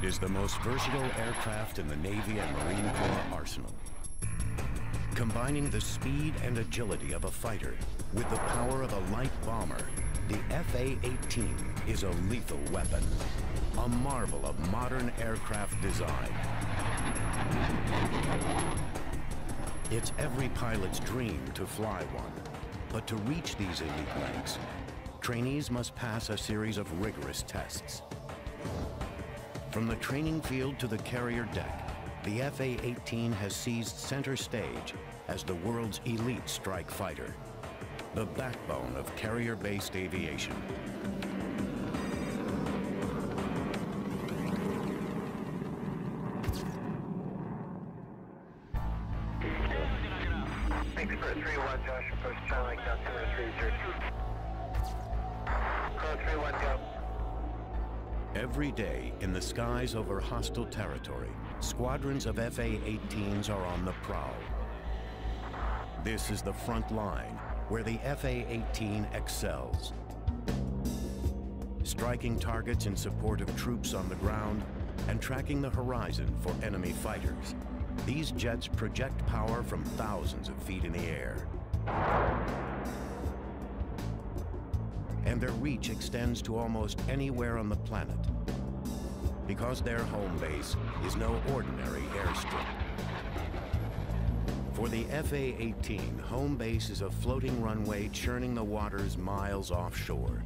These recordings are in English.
It is the most versatile aircraft in the Navy and Marine Corps arsenal. Combining the speed and agility of a fighter with the power of a light bomber, the F-18 is a lethal weapon, a marvel of modern aircraft design. It's every pilot's dream to fly one, but to reach these elite ranks, trainees must pass a series of rigorous tests. From the training field to the carrier deck, the F-18 has seized center stage as the world's elite strike fighter, the backbone of carrier-based aviation. Thanks for 3-1, Josh, approach Charlie, down 230. Call 3-1, go. Every day in the skies over hostile territory, squadrons of F-18s are on the prowl. This is the front line where the F-18 excels. Striking targets in support of troops on the ground and tracking the horizon for enemy fighters. These jets project power from thousands of feet in the air. And their reach extends to almost anywhere on the planet, because their home base is no ordinary airstrip. For the F-18, home base is a floating runway churning the waters miles offshore.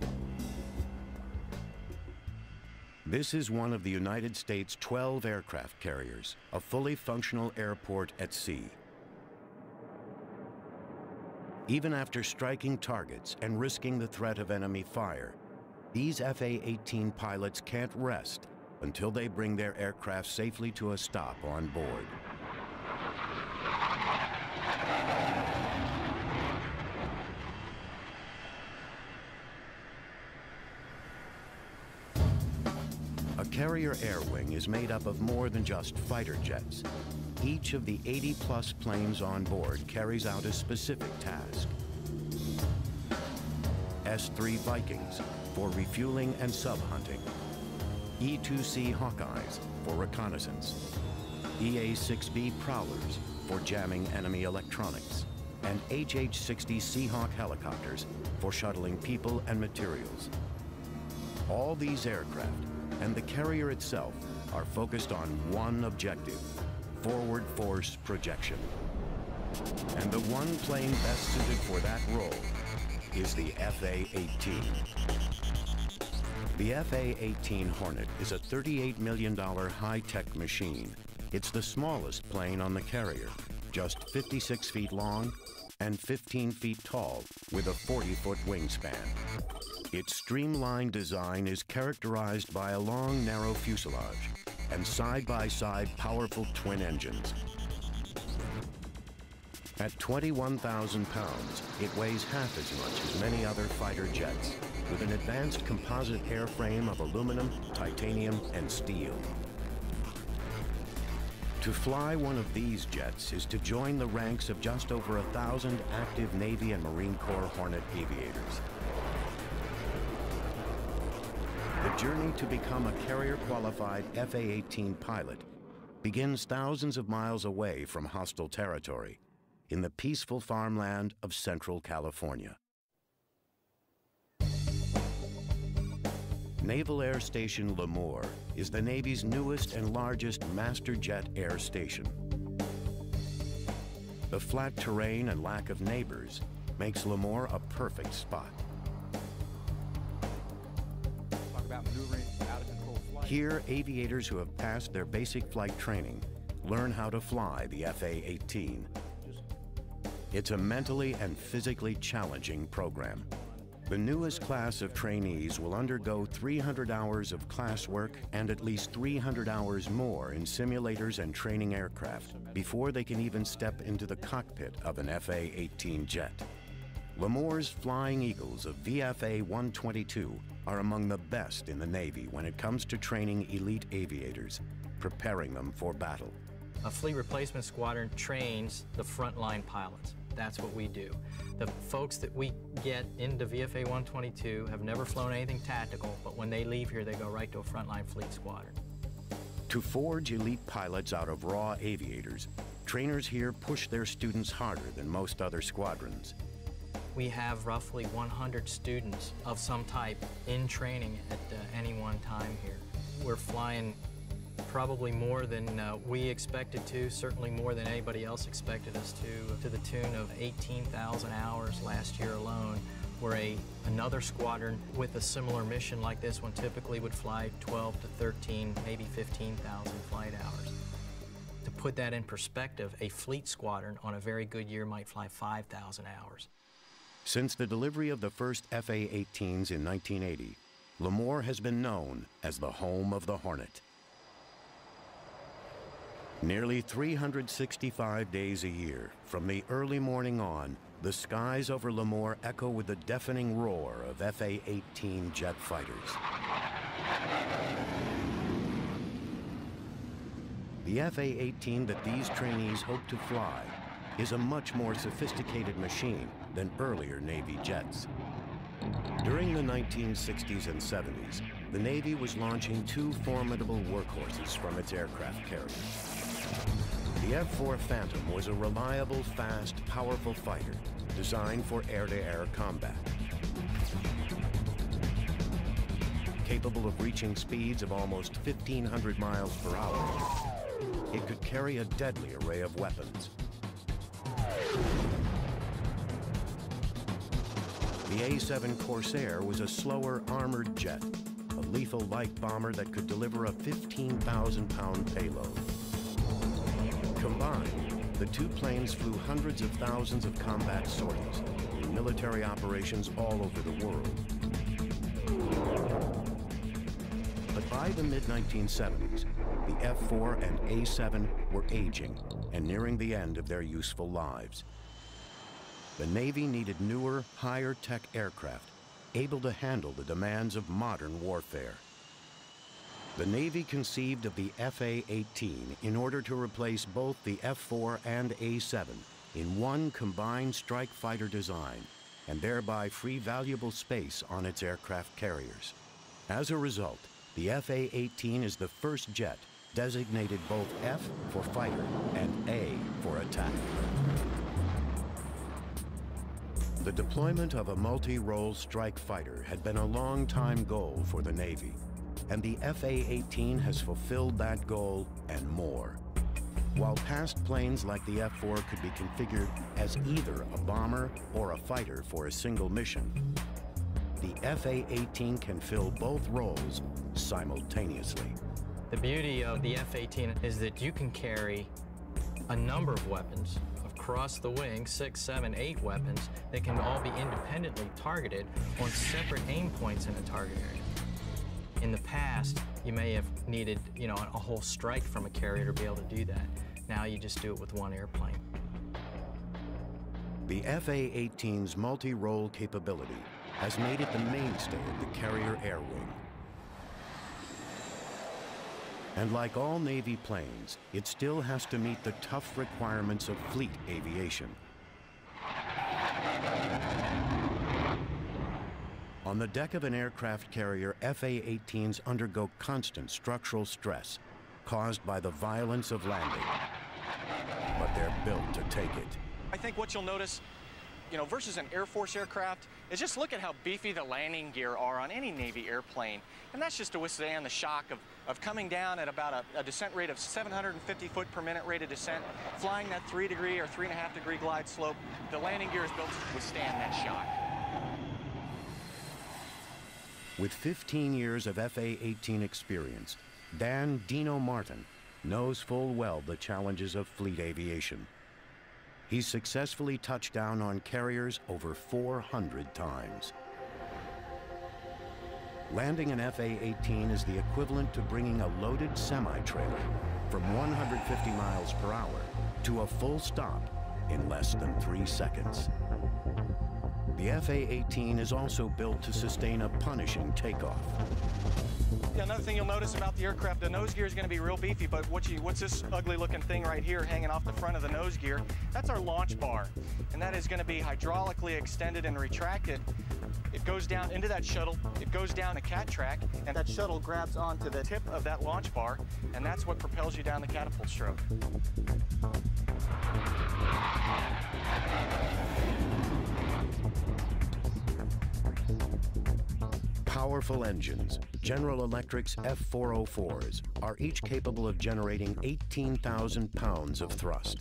This is one of the United States' 12 aircraft carriers, a fully functional airport at sea. Even after striking targets and risking the threat of enemy fire, these F-18 pilots can't rest until they bring their aircraft safely to a stop on board. A carrier air wing is made up of more than just fighter jets. Each of the 80-plus planes on board carries out a specific task. S-3 Vikings for refueling and sub-hunting. E-2 Hawkeyes for reconnaissance. EA-6B Prowlers for jamming enemy electronics. And HH-60 Seahawk helicopters for shuttling people and materials. All these aircraft and the carrier itself are focused on one objective: forward force projection. And the one plane best suited for that role is the F-18. The F-18 Hornet is a $38 million high-tech machine. It's the smallest plane on the carrier, just 56 feet long and 15 feet tall with a 40-foot wingspan. Its streamlined design is characterized by a long, narrow fuselage and side-by-side powerful twin engines. At 21,000 pounds, it weighs half as much as many other fighter jets, with an advanced composite airframe of aluminum, titanium, and steel. To fly one of these jets is to join the ranks of just over 1,000 active Navy and Marine Corps Hornet aviators. The journey to become a carrier-qualified F-18 pilot begins thousands of miles away from hostile territory in the peaceful farmland of Central California. Naval Air Station Lemoore is the Navy's newest and largest master jet air station. The flat terrain and lack of neighbors makes Lemoore a perfect spot. Here, aviators who have passed their basic flight training learn how to fly the F-18. It's a mentally and physically challenging program. The newest class of trainees will undergo 300 hours of classwork and at least 300 hours more in simulators and training aircraft before they can even step into the cockpit of an F-18 jet. Lemoore's Flying Eagles of VFA 122 are among the best in the Navy when it comes to training elite aviators, preparing them for battle. A fleet replacement squadron trains the frontline pilots. That's what we do. The folks that we get into VFA 122 have never flown anything tactical, but when they leave here, they go right to a frontline fleet squadron. To forge elite pilots out of raw aviators, trainers here push their students harder than most other squadrons. We have roughly 100 students of some type in training at any one time here. We're flying probably more than we expected to, certainly more than anybody else expected us to the tune of 18,000 hours last year alone, where another squadron with a similar mission like this one typically would fly 12 to 13, maybe 15,000 flight hours. To put that in perspective, a fleet squadron on a very good year might fly 5,000 hours. Since the delivery of the first F-18s in 1980, Lemoore has been known as the home of the Hornet. Nearly 365 days a year, from the early morning on, the skies over Lemoore echo with the deafening roar of F-18 jet fighters. The F-18 that these trainees hope to fly is a much more sophisticated machine than earlier Navy jets. During the 1960s and 70s, the Navy was launching two formidable workhorses from its aircraft carriers. The F-4 Phantom was a reliable, fast, powerful fighter designed for air-to-air combat. Capable of reaching speeds of almost 1,500 miles per hour, it could carry a deadly array of weapons. The A-7 Corsair was a slower armored jet, a lethal light bomber that could deliver a 15,000-pound payload. Combined, the two planes flew hundreds of thousands of combat sorties in military operations all over the world. But by the mid-1970s, the F-4 and A-7 were aging and nearing the end of their useful lives. The Navy needed newer, higher-tech aircraft able to handle the demands of modern warfare. The Navy conceived of the F-18 in order to replace both the F-4 and A-7 in one combined strike fighter design and thereby free valuable space on its aircraft carriers. As a result, the F-18 is the first jet designated both F for fighter and A for attack. The deployment of a multi-role strike fighter had been a long-time goal for the Navy, and the F-18 has fulfilled that goal and more. While past planes like the F-4 could be configured as either a bomber or a fighter for a single mission, the F-18 can fill both roles simultaneously. The beauty of the F-18 is that you can carry a number of weapons across the wing, 6, 7, 8 weapons that can all be independently targeted on separate aim points in a target area. In the past, you may have needed, a whole strike from a carrier to be able to do that. Now you just do it with one airplane. The F-18's multi-role capability has made it the mainstay of the carrier air wing. And like all Navy planes, it still has to meet the tough requirements of fleet aviation. On the deck of an aircraft carrier, F-18s undergo constant structural stress caused by the violence of landing. But they're built to take it. I think what you'll notice, versus an Air Force aircraft, is just look at how beefy the landing gear are on any Navy airplane. And that's just to withstand the shock of coming down at about a descent rate of 750 foot per minute rate of descent, flying that 3-degree or 3.5-degree glide slope. The landing gear is built to withstand that shock. With 15 years of F-18 experience, Dan Dino Martin knows full well the challenges of fleet aviation. He's successfully touched down on carriers over 400 times. Landing an F-18 is the equivalent to bringing a loaded semi-trailer from 150 miles per hour to a full stop in less than 3 seconds. The F-18 is also built to sustain a punishing takeoff. Another thing you'll notice about the aircraft, the nose gear is going to be real beefy, but what's this ugly looking thing right here hanging off the front of the nose gear? That's our launch bar, and that is going to be hydraulically extended and retracted. It goes down into that shuttle, it goes down a cat track, and that shuttle grabs onto the tip of that launch bar, and that's what propels you down the catapult stroke. Powerful engines, General Electric's F-404s, are each capable of generating 18,000 pounds of thrust,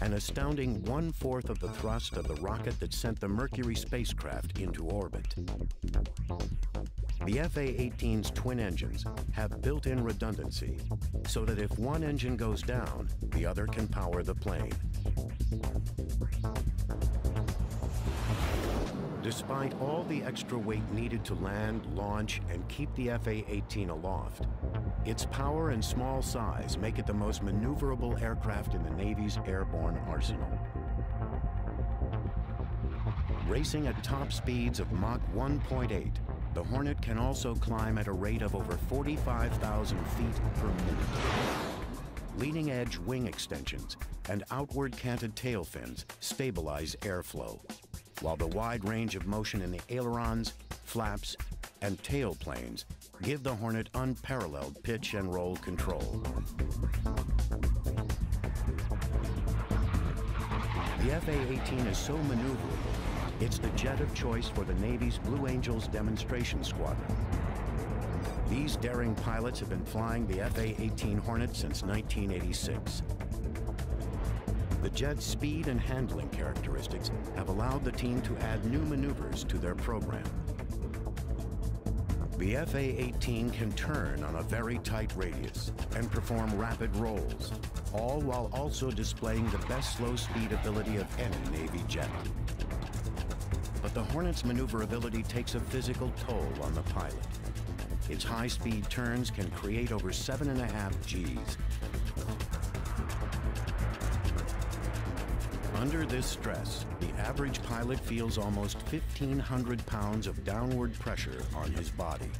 an astounding 1/4 of the thrust of the rocket that sent the Mercury spacecraft into orbit. The F-A-18's twin engines have built-in redundancy, so that if one engine goes down, the other can power the plane. Despite all the extra weight needed to land, launch, and keep the F-A-18 aloft, its power and small size make it the most maneuverable aircraft in the Navy's airborne arsenal. Racing at top speeds of Mach 1.8, the Hornet can also climb at a rate of over 45,000 feet per minute. Leading-edge wing extensions and outward canted tail fins stabilize airflow, while the wide range of motion in the ailerons, flaps, and tail planes give the Hornet unparalleled pitch and roll control. The F-A-18 is so maneuverable, it's the jet of choice for the Navy's Blue Angels demonstration squadron. These daring pilots have been flying the F-A-18 Hornet since 1986. The jet's speed and handling characteristics have allowed the team to add new maneuvers to their program. The F-A-18 can turn on a very tight radius and perform rapid rolls, all while also displaying the best slow speed ability of any Navy jet. But the Hornet's maneuverability takes a physical toll on the pilot. Its high-speed turns can create over 7.5 Gs. Under this stress, the average pilot feels almost 1,500 pounds of downward pressure on his body.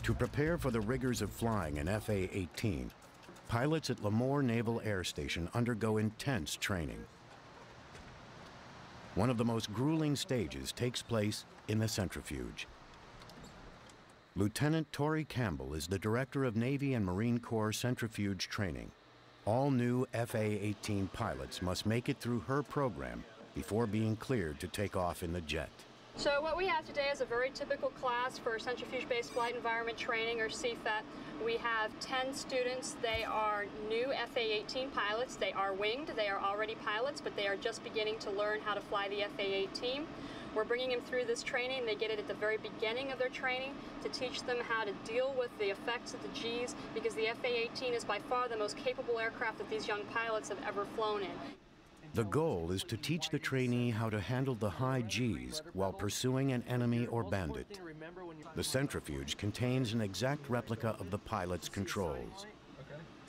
To prepare for the rigors of flying an F-A-18, pilots at Lemoore Naval Air Station undergo intense training. One of the most grueling stages takes place in the centrifuge. Lieutenant Tori Campbell is the Director of Navy and Marine Corps Centrifuge Training. All new F-A-18 pilots must make it through her program before being cleared to take off in the jet. So what we have today is a very typical class for centrifuge-based flight environment training, or CFET. We have 10 students. They are new F-A-18 pilots. They are winged. They are already pilots, but they are just beginning to learn how to fly the F-A-18. We're bringing them through this training. They get it at the very beginning of their training to teach them how to deal with the effects of the Gs, because the F-A-18 is by far the most capable aircraft that these young pilots have ever flown in. The goal is to teach the trainee how to handle the high Gs while pursuing an enemy or bandit. The centrifuge contains an exact replica of the pilot's controls.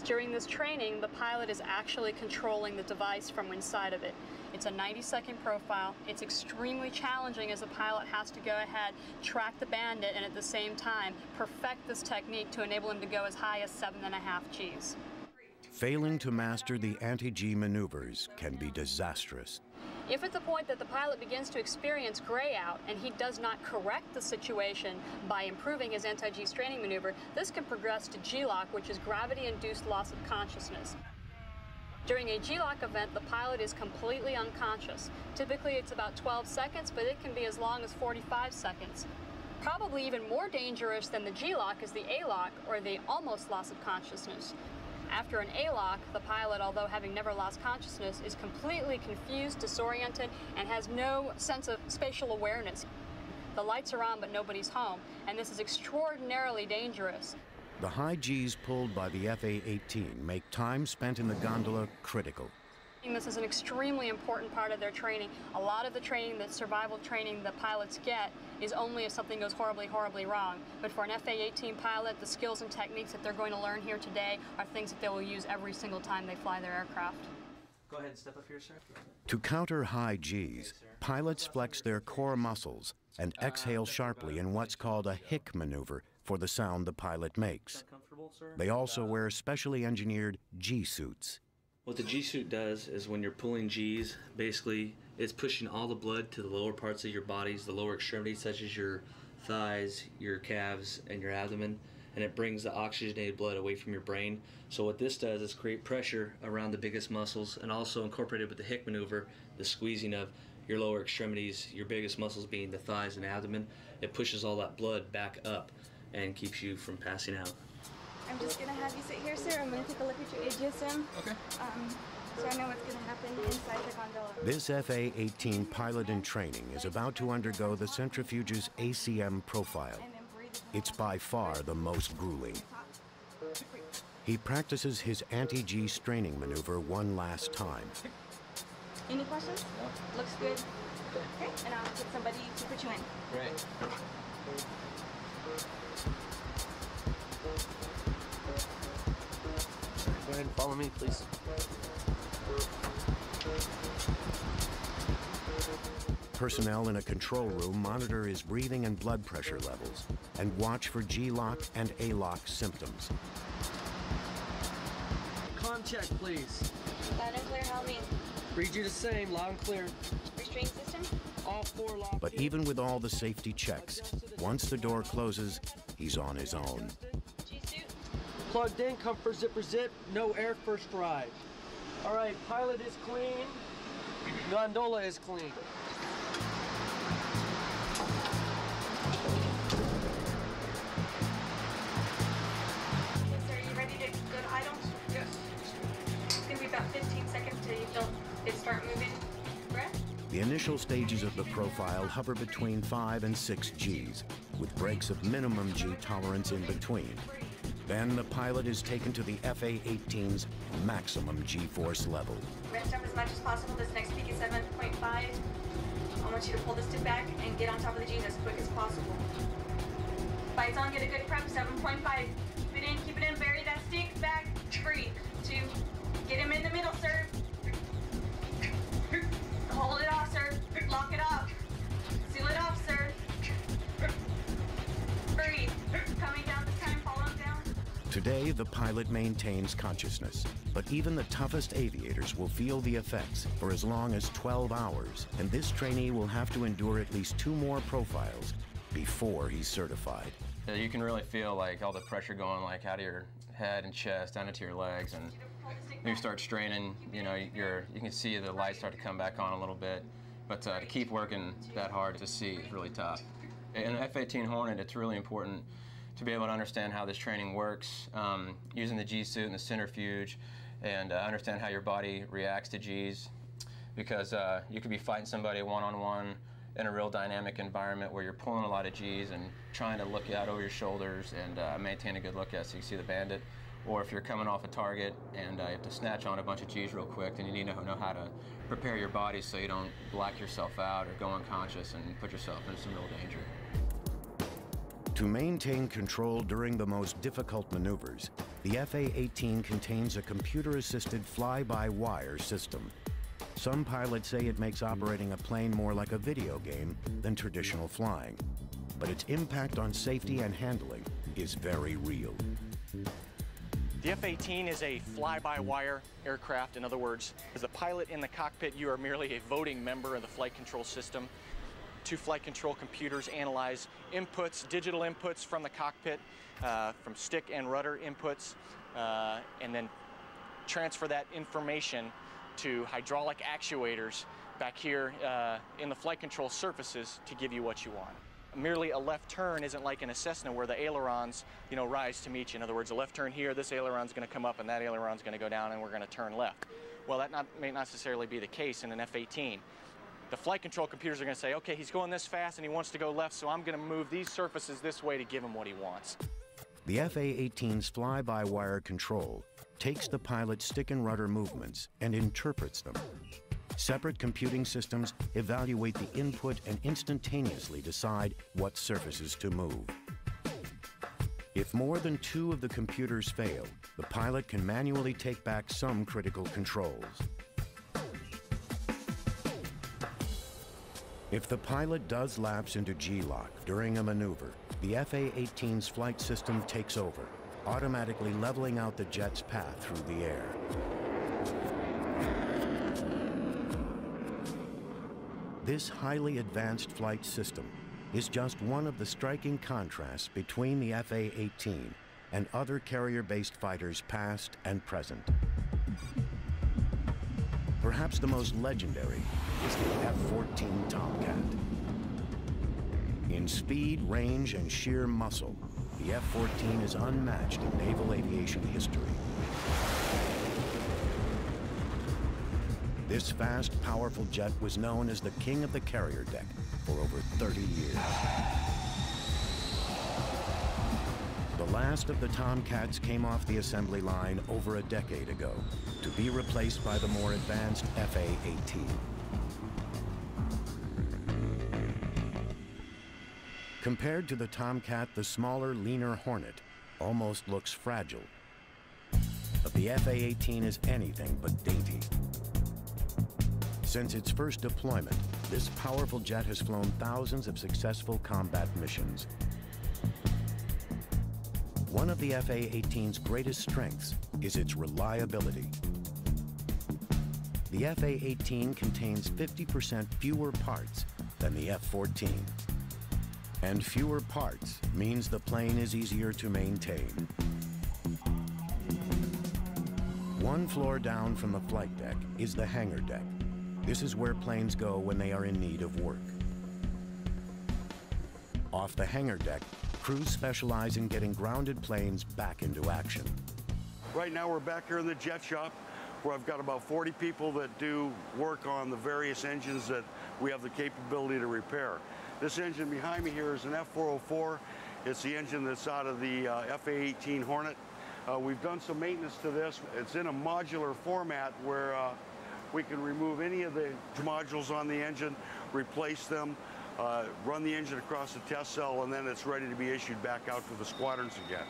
During this training, the pilot is actually controlling the device from inside of it. It's a 90-second profile. It's extremely challenging, as the pilot has to go ahead, track the bandit, and at the same time perfect this technique to enable him to go as high as 7.5 Gs. Failing to master the anti-G maneuvers can be disastrous. If at the point that the pilot begins to experience gray out and he does not correct the situation by improving his anti-G straining maneuver, this can progress to G-lock, which is gravity-induced loss of consciousness. During a G-lock event, the pilot is completely unconscious. Typically it's about 12 seconds, but it can be as long as 45 seconds. Probably even more dangerous than the G-lock is the A-lock, or the almost loss of consciousness. After an A-lock, the pilot, although having never lost consciousness, is completely confused, disoriented, and has no sense of spatial awareness. The lights are on, but nobody's home, and this is extraordinarily dangerous. The high Gs pulled by the F-A-18 make time spent in the gondola critical. This is an extremely important part of their training. A lot of the training, the survival training that pilots get, is only if something goes horribly, horribly wrong. But for an F-A-18 pilot, the skills and techniques that they're going to learn here today are things that they will use every single time they fly their aircraft. Go ahead and step up here, sir. To counter high Gs, pilots flex their core muscles and exhale sharply in what's called a hick maneuver for the sound the pilot makes. They also wear specially engineered G-suits. What the G-suit does is when you're pulling G's, basically it's pushing all the blood to the lower parts of your bodies, the lower extremities such as your thighs, your calves, and your abdomen, and it brings the oxygenated blood away from your brain. So what this does is create pressure around the biggest muscles, and also incorporated with the Hick maneuver, the squeezing of your lower extremities, your biggest muscles being the thighs and abdomen. It pushes all that blood back up and keeps you from passing out. I'm just gonna have you sit here, sir. I'm gonna take a look at your AGSM. Okay. So I know what's gonna happen inside the gondola. This F-18 pilot in training is about to undergo the centrifuge's ACM profile. It's by far the most grueling. He practices his anti-G straining maneuver one last time. Any questions? No. Looks good. Okay, and I'll get somebody to put you in. Great. Go ahead and follow me, please. Personnel in a control room monitor his breathing and blood pressure levels and watch for G-lock and A-lock symptoms. Com check, please. Loud and clear, how me? Read you the same, loud and clear. Restraint system? All 4 locked. But even with all the safety checks, once the door closes, he's on his own. G-suit? Plugged in, comfort zipper zip, no air first drive. All right, pilot is clean. Gondola is clean. Sir, are you ready to go to idle? Yes. It's gonna be about 15 seconds until you feel it start moving. Breath? The initial stages of the profile hover between 5 and 6 Gs, with breaks of minimum G tolerance in between. Then the pilot is taken to the F-18's maximum G-force level. Rest up as much as possible. This next peak is 7.5. I want you to pull the stick back and get on top of the G's as quick as possible. Bites on, get a good prep, 7.5. Keep it in, bury that stick, back, 3, 2. Get him in the middle, sir. Hold it off, sir. Lock it off. Seal it off, sir. Breathe. Coming down this time, follow him down. Today, the pilot maintains consciousness, but even the toughest aviators will feel the effects for as long as 12 hours, and this trainee will have to endure at least 2 more profiles before he's certified. You can really feel like all the pressure going like out of your head and chest down into your legs, and when you start straining, you know, you can see the lights start to come back on a little bit, but to keep working that hard to see is really tough. In an F-18 Hornet, it's really important to be able to understand how this training works, using the G-suit and the centrifuge, and understand how your body reacts to Gs, because you could be fighting somebody one-on-one in a real dynamic environment where you're pulling a lot of Gs and trying to look out over your shoulders and maintain a good look at so you see the bandit. Or if you're coming off a target and you have to snatch on a bunch of Gs real quick, then you need to know how to prepare your body so you don't black yourself out or go unconscious and put yourself in some real danger. To maintain control during the most difficult maneuvers, the F-18 contains a computer-assisted fly-by-wire system. Some pilots say it makes operating a plane more like a video game than traditional flying, but its impact on safety and handling is very real. The F-18 is a fly-by-wire aircraft. In other words, as a pilot in the cockpit, you are merely a voting member of the flight control system. 2 flight control computers analyze inputs, digital inputs from the cockpit, from stick and rudder inputs, and then transfer that information to hydraulic actuators back here in the flight control surfaces to give you what you want. Merely a left turn isn't like in a Cessna where the ailerons, rise to meet you. In other words, a left turn here, this aileron's going to come up and that aileron's going to go down and we're going to turn left. Well, that may not necessarily be the case in an F-18. The flight control computers are going to say, okay, he's going this fast and he wants to go left, so I'm going to move these surfaces this way to give him what he wants. The F-18's fly-by-wire control takes the pilot's stick and rudder movements and interprets them. Separate computing systems evaluate the input and instantaneously decide what surfaces to move. If more than 2 of the computers fail, the pilot can manually take back some critical controls. If the pilot does lapse into G-lock during a maneuver, the FA-18's flight system takes over, automatically leveling out the jet's path through the air. This highly advanced flight system is just one of the striking contrasts between the FA-18 and other carrier-based fighters past and present. Perhaps the most legendary is the F-14 Tomcat. In speed, range, and sheer muscle, the F-14 is unmatched in naval aviation history. This fast, powerful jet was known as the king of the carrier deck for over 30 years. The last of the Tomcats came off the assembly line over a decade ago to be replaced by the more advanced FA-18. Compared to the Tomcat, the smaller, leaner Hornet almost looks fragile. But the FA-18 is anything but dainty. Since its first deployment, this powerful jet has flown thousands of successful combat missions. One of the FA-18's greatest strengths is its reliability. The FA-18 contains 50% fewer parts than the F-14. And fewer parts means the plane is easier to maintain. One floor down from the flight deck is the hangar deck. This is where planes go when they are in need of work. Off the hangar deck, crews specialize in getting grounded planes back into action. Right now we're back here in the jet shop where I've got about 40 people that do work on the various engines that we have the capability to repair. This engine behind me here is an F-404. It's the engine that's out of the F-18 Hornet. We've done some maintenance to this. It's in a modular format where we can remove any of the modules on the engine, replace them, run the engine across the test cell, and then it's ready to be issued back out to the squadrons again.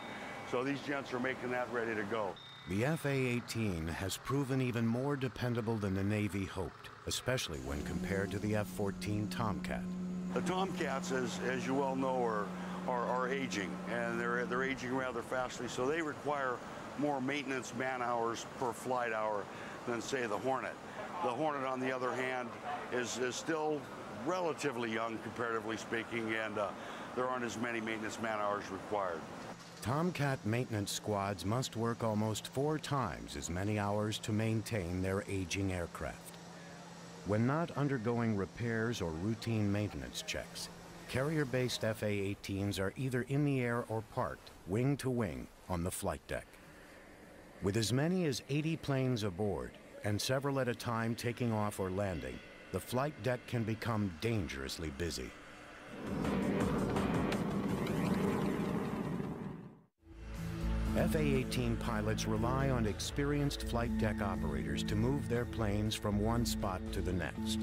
So these gents are making that ready to go. The FA-18 has proven even more dependable than the Navy hoped, especially when compared to the F-14 Tomcat. The Tomcats, as you well know, are aging, and they're aging rather fastly, so they require more maintenance man-hours per flight hour than, say, the Hornet. The Hornet, on the other hand, is still relatively young, comparatively speaking, and there aren't as many maintenance man-hours required. Tomcat maintenance squads must work almost 4 times as many hours to maintain their aging aircraft. When not undergoing repairs or routine maintenance checks, carrier-based FA-18s are either in the air or parked, wing to wing, on the flight deck. With as many as 80 planes aboard, and several at a time taking off or landing, the flight deck can become dangerously busy. FA-18 pilots rely on experienced flight deck operators to move their planes from one spot to the next.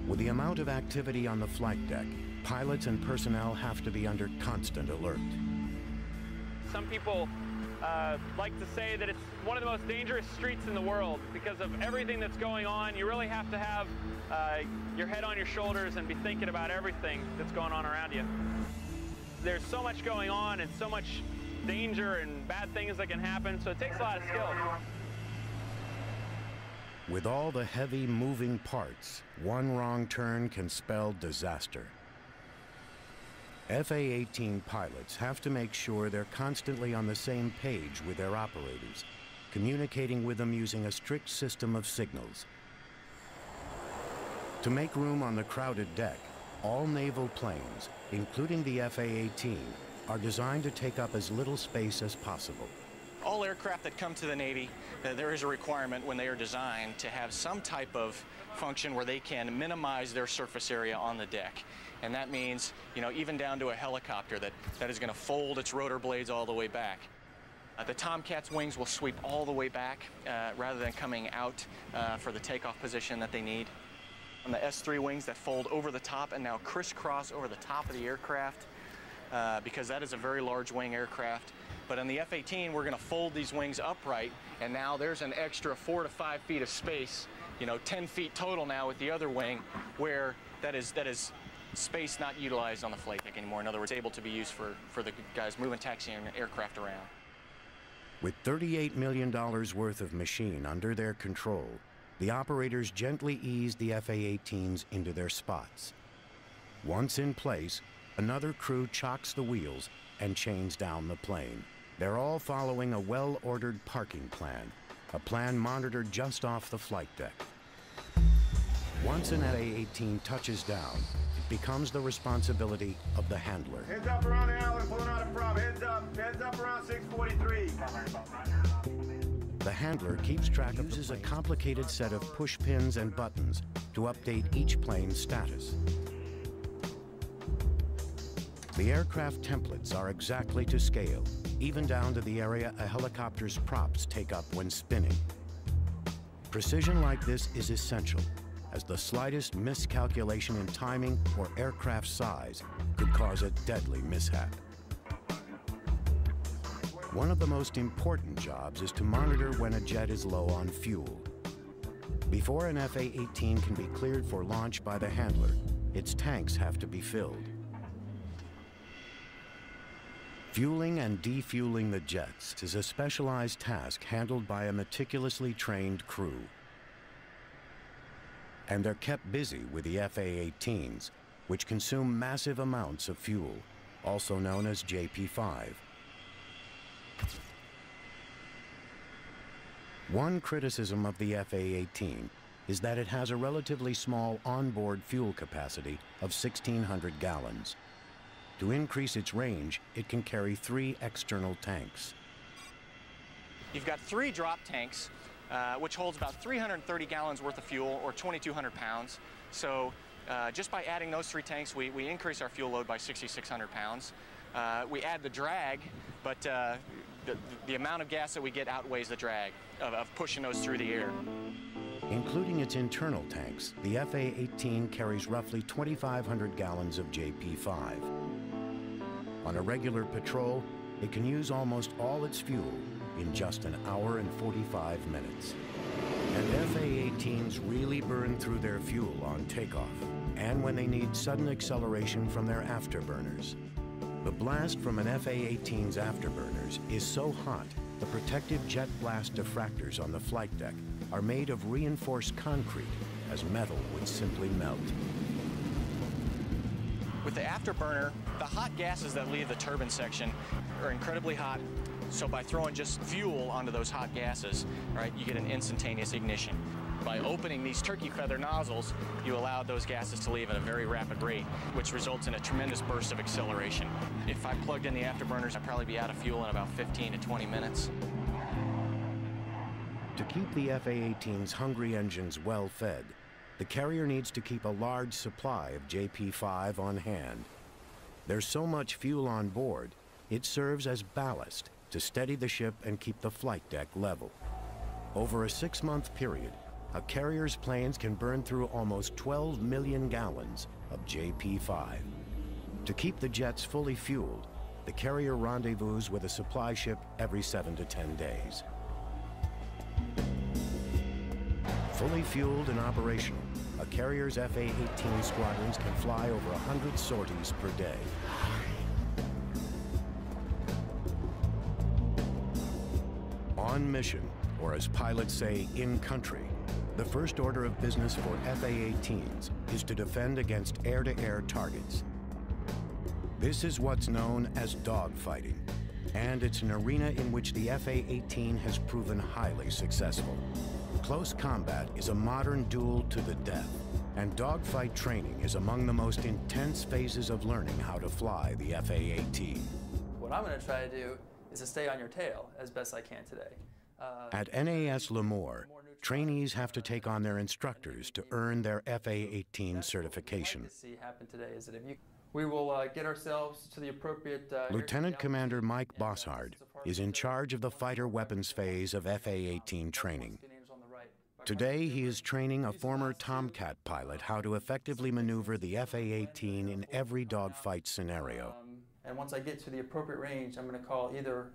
With the amount of activity on the flight deck, pilots and personnel have to be under constant alert. Some people like to say that it's one of the most dangerous streets in the world because of everything that's going on. You really have to have your head on your shoulders and be thinking about everything that's going on around you. There's so much going on and so much danger and bad things that can happen, so it takes a lot of skill. With all the heavy moving parts, one wrong turn can spell disaster. FA-18 pilots have to make sure they're constantly on the same page with their operators, communicating with them using a strict system of signals. To make room on the crowded deck, all naval planes, including the FA-18, are designed to take up as little space as possible. All aircraft that come to the Navy, there is a requirement when they are designed to have some type of function where they can minimize their surface area on the deck. And that means, you know, even down to a helicopter that is going to fold its rotor blades all the way back. The Tomcat's wings will sweep all the way back rather than coming out for the takeoff position that they need. On the S3 wings that fold over the top and now crisscross over the top of the aircraft because that is a very large wing aircraft. But on the F-18, we're going to fold these wings upright, and now there's an extra 4 to 5 feet of space, you know, 10 feet total now with the other wing, where that is space not utilized on the flight deck anymore. In other words, able to be used for the guys moving, taxiing aircraft around. With $38 million worth of machine under their control, the operators gently eased the F-18s into their spots. Once in place, another crew chocks the wheels and chains down the plane. They're all following a well-ordered parking plan, a plan monitored just off the flight deck. Once an F-18 touches down, it becomes the responsibility of the handler. Heads up around the island, pulling out a prop. Heads up around 643. The handler keeps track of uses a complicated set of push pins and buttons to update each plane's status. The aircraft templates are exactly to scale, even down to the area a helicopter's props take up when spinning. Precision like this is essential, as the slightest miscalculation in timing or aircraft size could cause a deadly mishap. One of the most important jobs is to monitor when a jet is low on fuel. Before an F-18 can be cleared for launch by the handler, its tanks have to be filled. Fueling and defueling the jets is a specialized task handled by a meticulously trained crew. And they're kept busy with the F-18s, which consume massive amounts of fuel, also known as JP-5. One criticism of the F-18 is that it has a relatively small onboard fuel capacity of 1,600 gallons. To increase its range, it can carry 3 external tanks. You've got 3 drop tanks, which holds about 330 gallons worth of fuel, or 2,200 pounds. So just by adding those 3 tanks, we increase our fuel load by 6,600 pounds. We add the drag, but the amount of gas that we get outweighs the drag of pushing those through the air. Including its internal tanks, the F-18 carries roughly 2,500 gallons of JP-5. On a regular patrol, it can use almost all its fuel in just an hour and 45 minutes. And F-18s really burn through their fuel on takeoff, and when they need sudden acceleration from their afterburners. The blast from an F-18's afterburners is so hot, the protective jet blast diffractors on the flight deck are made of reinforced concrete, as metal would simply melt. With the afterburner, the hot gases that leave the turbine section are incredibly hot, so by throwing just fuel onto those hot gases, right, you get an instantaneous ignition. By opening these turkey feather nozzles, you allow those gases to leave at a very rapid rate, which results in a tremendous burst of acceleration. If I plugged in the afterburners, I'd probably be out of fuel in about 15 to 20 minutes. To keep the F-18's hungry engines well fed, the carrier needs to keep a large supply of JP-5 on hand. There's so much fuel on board, it serves as ballast to steady the ship and keep the flight deck level. Over a 6-month period, a carrier's planes can burn through almost 12 million gallons of JP-5. To keep the jets fully fueled, the carrier rendezvous with a supply ship every 7 to 10 days. Fully fueled and operational, a carrier's F-18 squadrons can fly over 100 sorties per day. On mission, or as pilots say, in country, the first order of business for F-18s is to defend against air-to-air targets. This is what's known as dogfighting, and it's an arena in which the F-18 has proven highly successful. Close combat is a modern duel to the death, and dogfight training is among the most intense phases of learning how to fly the F-18. What I'm going to try to do is to stay on your tail as best I can today. At NAS Lemoore, trainees have to take on their instructors to earn their FA-18 certification. What we'd like to see happen today is that we will get ourselves to the appropriate... Lieutenant Commander Mike Bossard is in charge of the fighter weapons phase of FA-18 training. Today, he is training a former Tomcat pilot how to effectively maneuver the FA-18 in every dogfight scenario. And once I get to the appropriate range, I'm going to call either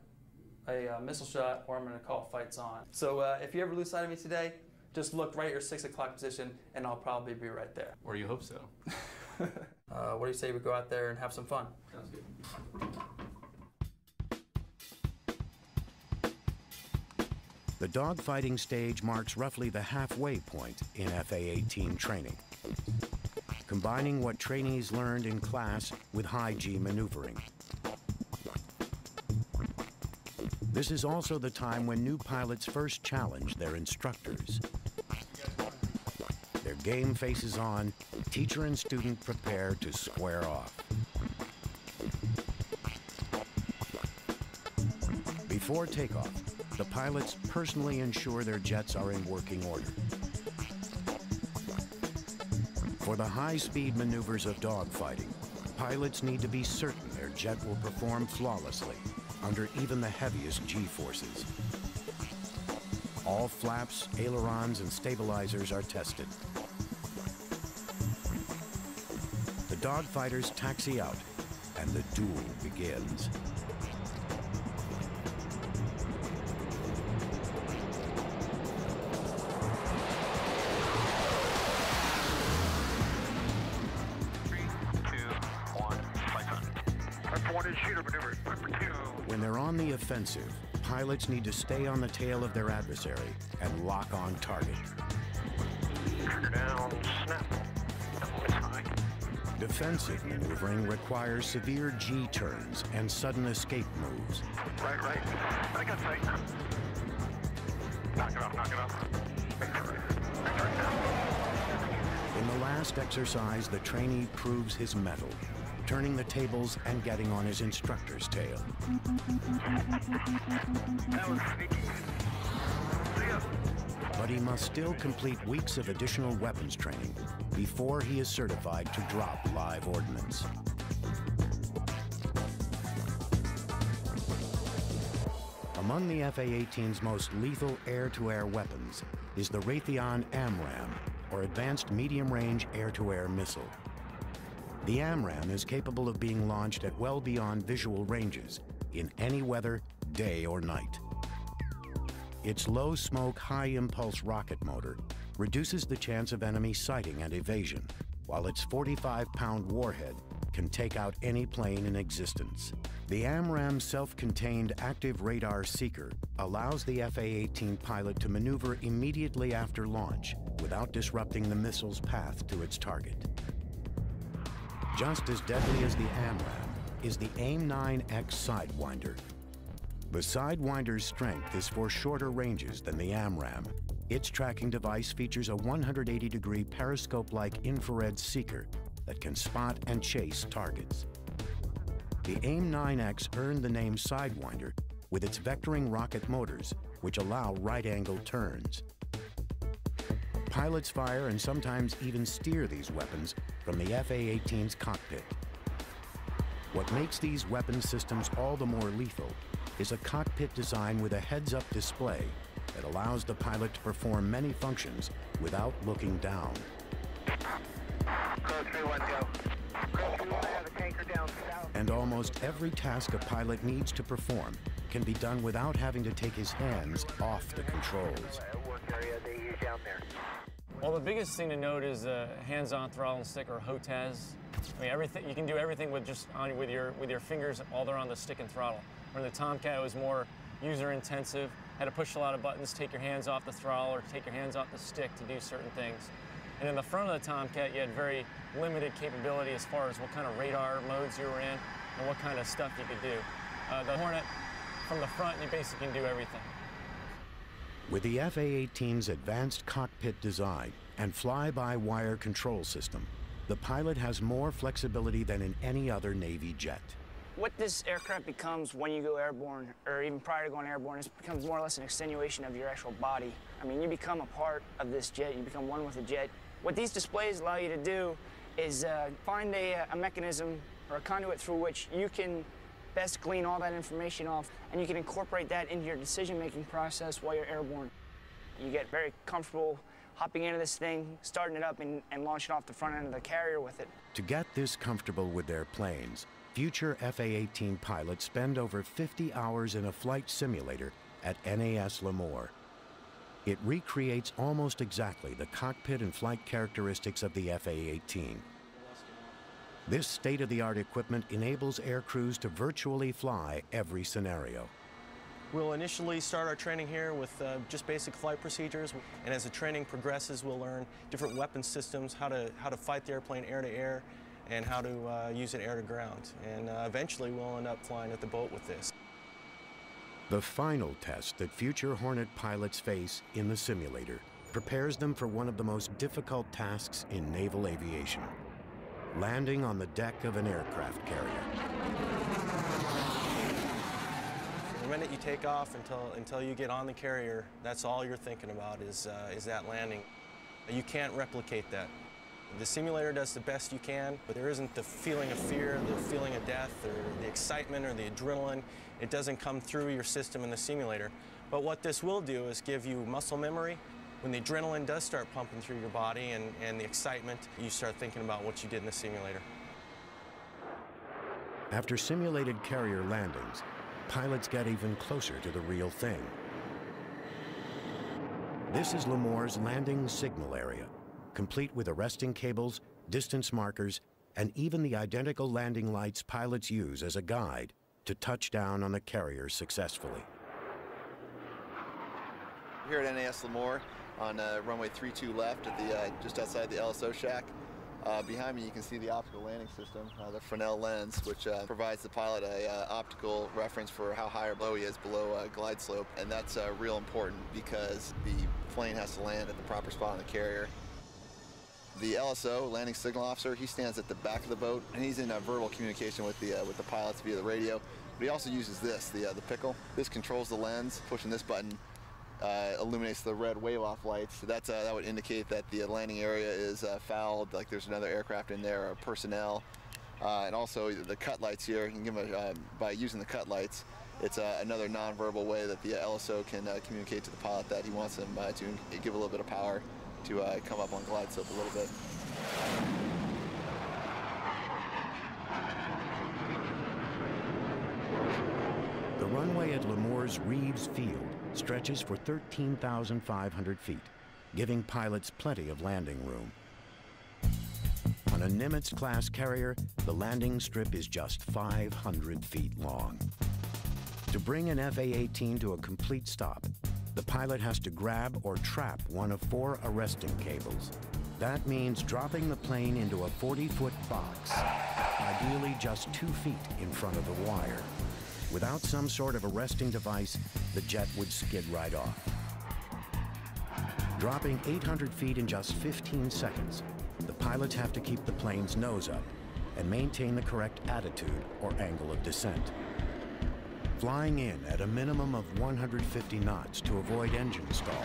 a missile shot or I'm going to call fights on. So if you ever lose sight of me today, just look right at your 6 o'clock position and I'll probably be right there. Or you hope so. What do you say we go out there and have some fun? Sounds good. The dogfighting stage marks roughly the halfway point in FA-18 training, combining what trainees learned in class with high-G maneuvering. This is also the time when new pilots first challenge their instructors. Their game faces on, teacher and student prepare to square off. Before takeoff, the pilots personally ensure their jets are in working order. For the high-speed maneuvers of dogfighting, pilots need to be certain their jet will perform flawlessly under even the heaviest G-forces. All flaps, ailerons, and stabilizers are tested. The dogfighters taxi out, and the duel begins. When they're on the offensive, pilots need to stay on the tail of their adversary and lock on target. Down, snap. Defensive maneuvering requires severe G-turns and sudden escape moves. Right. I got sight. Knock it off. In the last exercise, the trainee proves his mettle, turning the tables and getting on his instructor's tail. That was sneaky. See ya. But he must still complete weeks of additional weapons training before he is certified to drop live ordnance. Among the FA-18's most lethal air-to-air weapons is the Raytheon AMRAAM, or Advanced Medium-Range Air-to-Air Missile. The AMRAAM is capable of being launched at well beyond visual ranges, in any weather, day or night. Its low-smoke, high-impulse rocket motor reduces the chance of enemy sighting and evasion, while its 45-pound warhead can take out any plane in existence. The AMRAAM's self-contained active radar seeker allows the FA-18 pilot to maneuver immediately after launch without disrupting the missile's path to its target. Just as deadly as the AMRAAM is the AIM-9L Sidewinder. The Sidewinder's strength is for shorter ranges than the AMRAAM. Its tracking device features a 180-degree periscope-like infrared seeker that can spot and chase targets. The AIM-9L earned the name Sidewinder with its vectoring rocket motors, which allow right-angle turns. Pilots fire and sometimes even steer these weapons from the FA-18's cockpit. What makes these weapon systems all the more lethal is a cockpit design with a heads-up display that allows the pilot to perform many functions without looking down. Code 3-1, go. Code 3-1, I have a tanker down south. And almost every task a pilot needs to perform can be done without having to take his hands off the controls. Work area they use down there. Well, the biggest thing to note is hands-on throttle and stick, or HOTAS. I mean, everything you can do everything with just with your fingers while they're on the stick and throttle. Where in the Tomcat, it was more user-intensive. Had to push a lot of buttons, take your hands off the throttle, or take your hands off the stick to do certain things. And in the front of the Tomcat, you had very limited capability as far as what kind of radar modes you were in and what kind of stuff you could do. The Hornet, from the front, you basically can do everything. With the FA-18's advanced cockpit design and fly-by-wire control system, the pilot has more flexibility than in any other Navy jet. What this aircraft becomes when you go airborne, or even prior to going airborne, it becomes more or less an extenuation of your actual body. I mean, you become a part of this jet, you become one with the jet. What these displays allow you to do is find a mechanism or a conduit through which you can best glean all that information off, and you can incorporate that into your decision-making process while you're airborne. You get very comfortable hopping into this thing, starting it up, and launching off the front end of the carrier with it. To get this comfortable with their planes, future FA-18 pilots spend over 50 hours in a flight simulator at NAS Lemoore. It recreates almost exactly the cockpit and flight characteristics of the FA-18. This state-of-the-art equipment enables air crews to virtually fly every scenario. We'll initially start our training here with just basic flight procedures, and as the training progresses, we'll learn different weapon systems, how to fight the airplane air-to-air, and how to use it air-to-ground. And eventually, we'll end up flying at the boat with this. The final test that future Hornet pilots face in the simulator prepares them for one of the most difficult tasks in naval aviation: landing on the deck of an aircraft carrier. The minute you take off until you get on the carrier, that's all you're thinking about is that landing. You can't replicate that. The simulator does the best you can, but there isn't the feeling of fear, the feeling of death, or the excitement, or the adrenaline. It doesn't come through your system in the simulator. But what this will do is give you muscle memory. When the adrenaline does start pumping through your body and the excitement, you start thinking about what you did in the simulator. After simulated carrier landings, pilots get even closer to the real thing. This is Lemoire's landing signal area, complete with arresting cables, distance markers, and even the identical landing lights pilots use as a guide to touch down on the carrier successfully. Here at NAS Lemoire on runway 32 left at the just outside the LSO shack. Behind me you can see the optical landing system, the Fresnel lens, which provides the pilot a optical reference for how high or low he is below glide slope, and that's real important because the plane has to land at the proper spot on the carrier. The LSO, landing signal officer, he stands at the back of the boat, and he's in verbal communication with the pilots via the radio. But he also uses this, the pickle. This controls the lens. Pushing this button illuminates the red wave-off lights. So that would indicate that the landing area is fouled, like there's another aircraft in there, or personnel. And also the cut lights here, you can give them by using the cut lights, it's another non-verbal way that the LSO can communicate to the pilot that he wants them to give a little bit of power to come up on glide slope a little bit. The runway at Lemoire's Reeves Field stretches for 13,500 feet, giving pilots plenty of landing room. On a Nimitz-class carrier, the landing strip is just 500 feet long. To bring an F-18 to a complete stop, the pilot has to grab or trap one of 4 arresting cables. That means dropping the plane into a 40-foot box, ideally just 2 feet in front of the wire. Without some sort of arresting device, the jet would skid right off. Dropping 800 feet in just 15 seconds, the pilots have to keep the plane's nose up and maintain the correct attitude or angle of descent. Flying in at a minimum of 150 knots to avoid engine stall,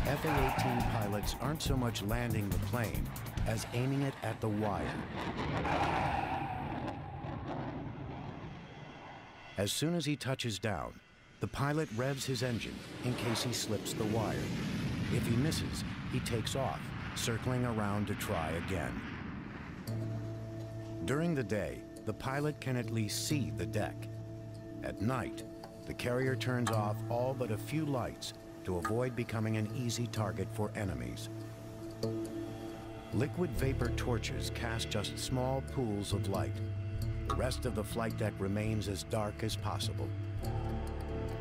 F-18 pilots aren't so much landing the plane as aiming it at the wire. As soon as he touches down, the pilot revs his engine in case he slips the wire. If he misses, he takes off, circling around to try again. During the day, the pilot can at least see the deck. At night, the carrier turns off all but a few lights to avoid becoming an easy target for enemies. Liquid vapor torches cast just small pools of light. The rest of the flight deck remains as dark as possible.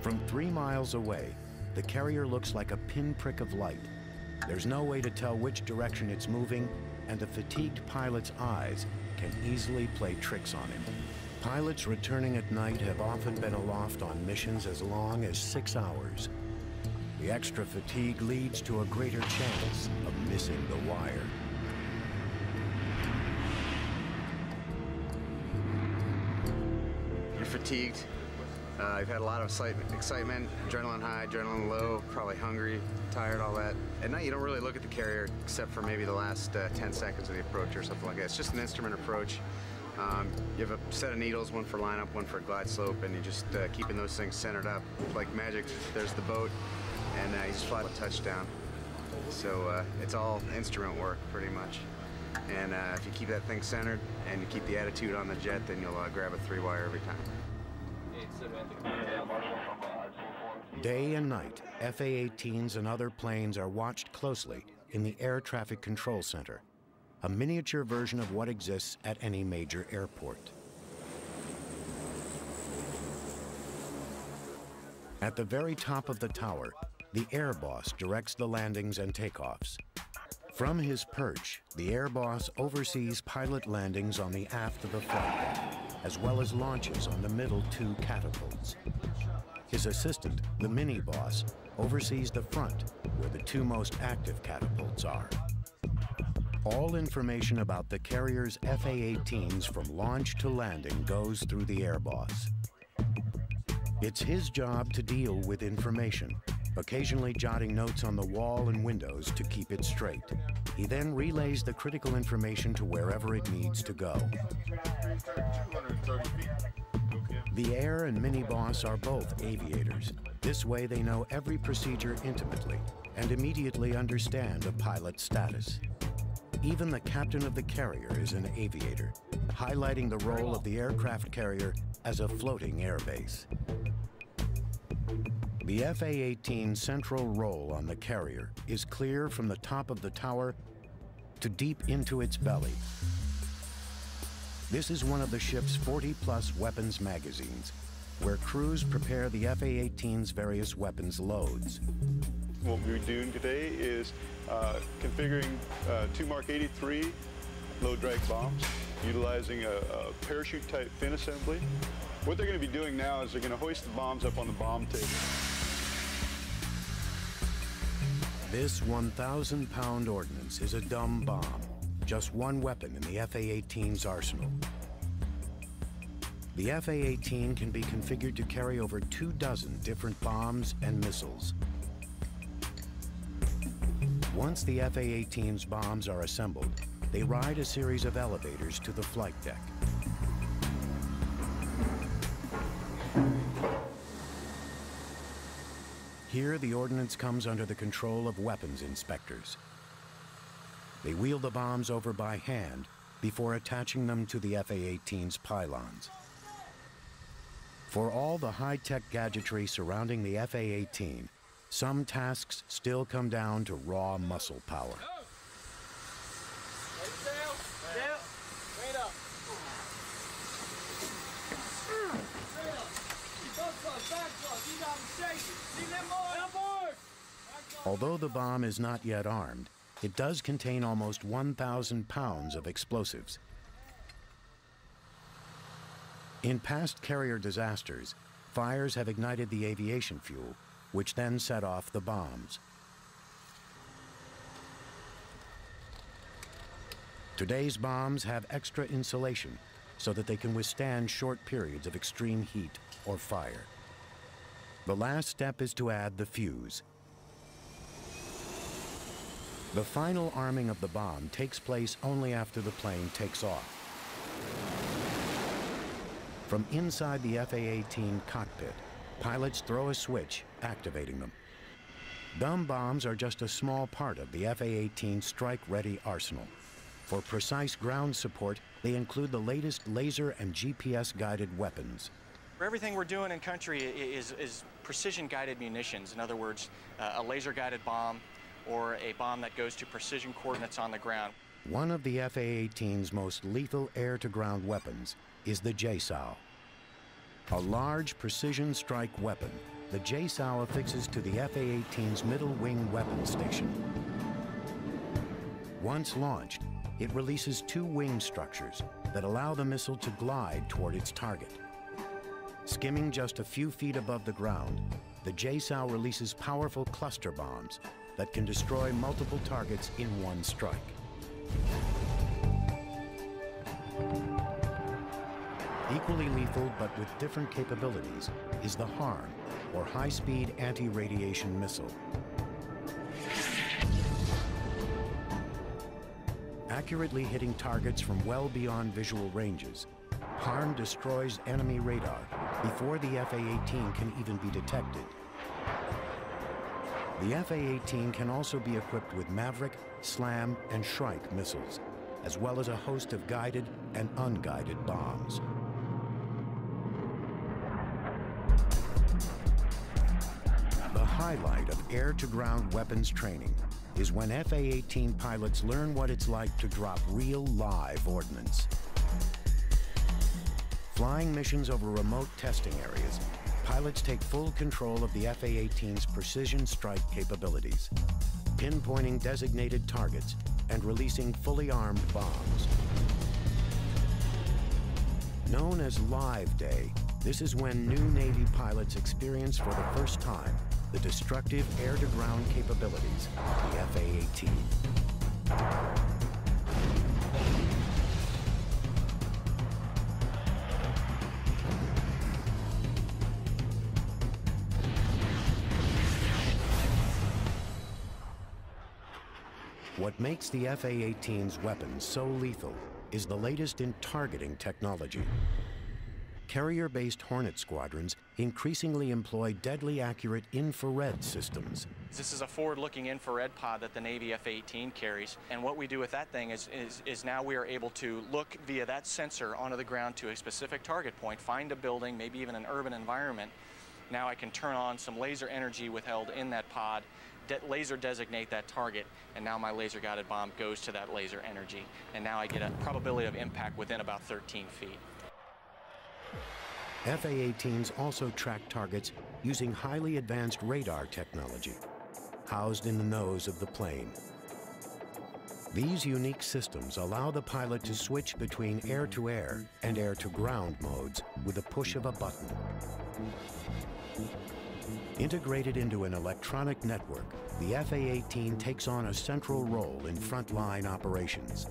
From 3 miles away, the carrier looks like a pinprick of light. There's no way to tell which direction it's moving, and the fatigued pilot's eyes can easily play tricks on him. Pilots returning at night have often been aloft on missions as long as 6 hours. The extra fatigue leads to a greater chance of missing the wire. You're fatigued. You've had a lot of excitement, adrenaline high, adrenaline low, probably hungry, tired, all that. At night, you don't really look at the carrier except for maybe the last 10 seconds of the approach or something like that. It's just an instrument approach. You have a set of needles, one for lineup, one for glide slope, and you're just keeping those things centered up. Like magic, there's the boat, and you just fly a touchdown. So it's all instrument work, pretty much. And if you keep that thing centered and you keep the attitude on the jet, then you'll grab a 3-wire every time. Day and night, FA-18s and other planes are watched closely in the Air Traffic Control Center. a miniature version of what exists at any major airport. At the very top of the tower, the air boss directs the landings and takeoffs. From his perch, the air boss oversees pilot landings on the aft of the flight deck, as well as launches on the middle two catapults. His assistant, the mini boss, oversees the front, where the two most active catapults are. All information about the carrier's FA-18s from launch to landing goes through the air boss. It's his job to deal with information, occasionally jotting notes on the wall and windows to keep it straight. He then relays the critical information to wherever it needs to go. The air and mini boss are both aviators. This way they know every procedure intimately and immediately understand a pilot's status. Even the captain of the carrier is an aviator, highlighting the role of the aircraft carrier as a floating airbase. The FA-18's central role on the carrier is clear from the top of the tower to deep into its belly. This is one of the ship's 40-plus weapons magazines, where crews prepare the FA-18's various weapons loads. What we're doing today is configuring two Mark 83 low-drag bombs, utilizing a parachute-type fin assembly. What they're going to be doing now is they're going to hoist the bombs up on the bomb table. This 1,000-pound ordnance is a dumb bomb, just one weapon in the FA-18's arsenal. The FA-18 can be configured to carry over 24 different bombs and missiles. Once the FA-18's bombs are assembled, they ride a series of elevators to the flight deck. Here, the ordnance comes under the control of weapons inspectors. They wheel the bombs over by hand before attaching them to the FA-18's pylons. For all the high-tech gadgetry surrounding the FA-18, some tasks still come down to raw muscle power. Although the bomb is not yet armed, it does contain almost 1,000 pounds of explosives. In past carrier disasters, fires have ignited the aviation fuel, which then set off the bombs. Today's bombs have extra insulation so that they can withstand short periods of extreme heat or fire. The last step is to add the fuse. The final arming of the bomb takes place only after the plane takes off. From inside the FA-18 cockpit, pilots throw a switch, activating them. Dumb bombs are just a small part of the FA-18 strike-ready arsenal. For precise ground support, they include the latest laser and GPS-guided weapons. Everything we're doing in country is precision-guided munitions. In other words, a laser-guided bomb or a bomb that goes to precision coordinates on the ground. One of the FA-18's most lethal air-to-ground weapons is the JSOW. A large precision strike weapon, the JSOW affixes to the FA-18's middle wing weapon station. Once launched, it releases two wing structures that allow the missile to glide toward its target. Skimming just a few feet above the ground, the JSOW releases powerful cluster bombs that can destroy multiple targets in one strike. Equally lethal, but with different capabilities, is the HARM, or High-Speed Anti-Radiation Missile. Accurately hitting targets from well beyond visual ranges, HARM destroys enemy radar before the FA-18 can even be detected. The FA-18 can also be equipped with Maverick, SLAM, and Shrike missiles, as well as a host of guided and unguided bombs. The highlight of air-to-ground weapons training is when F-18 pilots learn what it's like to drop real live ordnance. Flying missions over remote testing areas, pilots take full control of the F-18's precision strike capabilities, pinpointing designated targets and releasing fully armed bombs. Known as Live Day, this is when new Navy pilots experience for the first time the destructive air-to-ground capabilities of the F-18. What makes the F-18's weapons so lethal is the latest in targeting technology. Carrier-based Hornet squadrons increasingly employ deadly accurate infrared systems. This is a forward-looking infrared pod that the Navy F-18 carries, and what we do with that thing is now we are able to look via that sensor onto the ground to a specific target point, find a building, maybe even an urban environment. Now I can turn on some laser energy withheld in that pod, laser designate that target, and now my laser-guided bomb goes to that laser energy, and now I get a probability of impact within about 13 feet. F-18s also track targets using highly advanced radar technology, housed in the nose of the plane. These unique systems allow the pilot to switch between air-to-air and air-to-ground modes with a push of a button. Integrated into an electronic network, the F-18 takes on a central role in frontline operations.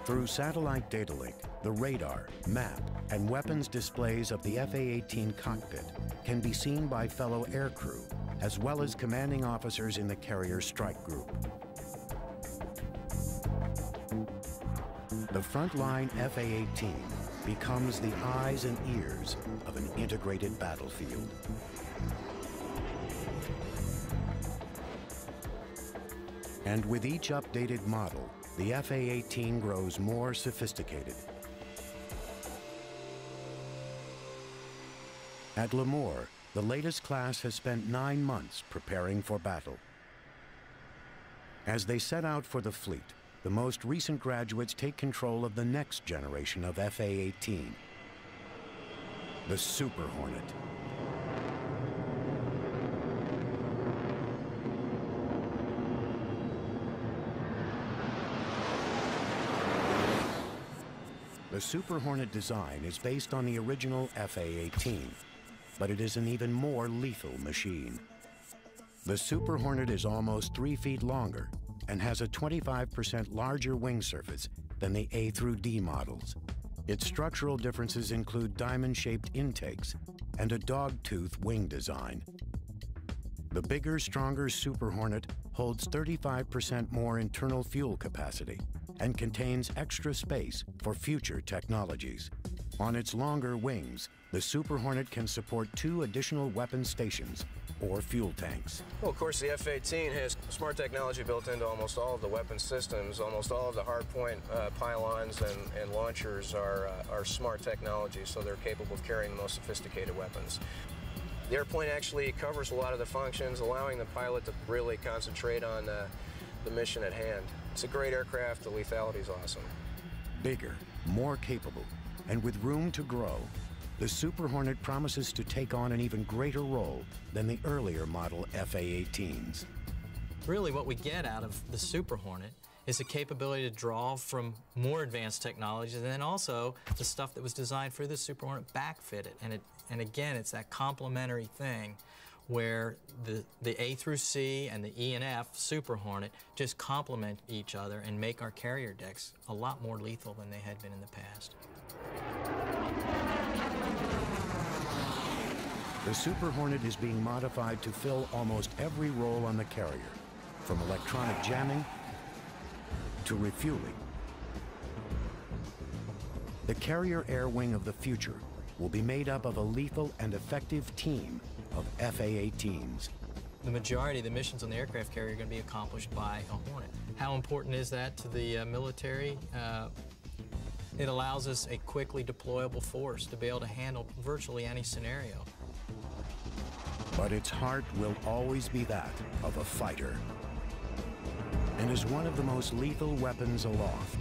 Through satellite data link, the radar, map, and weapons displays of the F-18 cockpit can be seen by fellow aircrew, as well as commanding officers in the carrier strike group. The frontline F-18 becomes the eyes and ears of an integrated battlefield. And with each updated model, the F-18 grows more sophisticated. At Lemoore, the latest class has spent 9 months preparing for battle. As they set out for the fleet, the most recent graduates take control of the next generation of F-18, the Super Hornet. The Super Hornet design is based on the original F-18, but it is an even more lethal machine. The Super Hornet is almost 3 feet longer and has a 25% larger wing surface than the A through D models. Its structural differences include diamond-shaped intakes and a dog-tooth wing design. The bigger, stronger Super Hornet holds 35% more internal fuel capacity and contains extra space for future technologies. On its longer wings, the Super Hornet can support 2 additional weapon stations or fuel tanks. Well, of course, the F-18 has smart technology built into almost all of the weapon systems. Almost all of the hardpoint pylons and launchers are smart technology, so they're capable of carrying the most sophisticated weapons. The airplane actually covers a lot of the functions, allowing the pilot to really concentrate on the mission at hand. It's a great aircraft. The lethality is awesome. Bigger, more capable, and with room to grow, the Super Hornet promises to take on an even greater role than the earlier model F-18s. Really what we get out of the Super Hornet is the capability to draw from more advanced technologies, and then also the stuff that was designed for the Super Hornet backfitted. And again, it's that complementary thing where the A through C and the E and F Super Hornet just complement each other and make our carrier decks a lot more lethal than they had been in the past. The Super Hornet is being modified to fill almost every role on the carrier, from electronic jamming to refueling. The carrier air wing of the future will be made up of a lethal and effective team of F-18s. The majority of the missions on the aircraft carrier are going to be accomplished by a Hornet. How important is that to the military? It allows us a quickly deployable force to be able to handle virtually any scenario. but its heart will always be that of a fighter. And as one of the most lethal weapons aloft,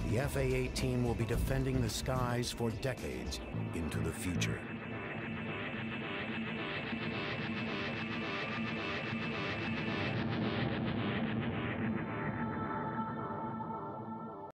the F-18 will be defending the skies for decades into the future.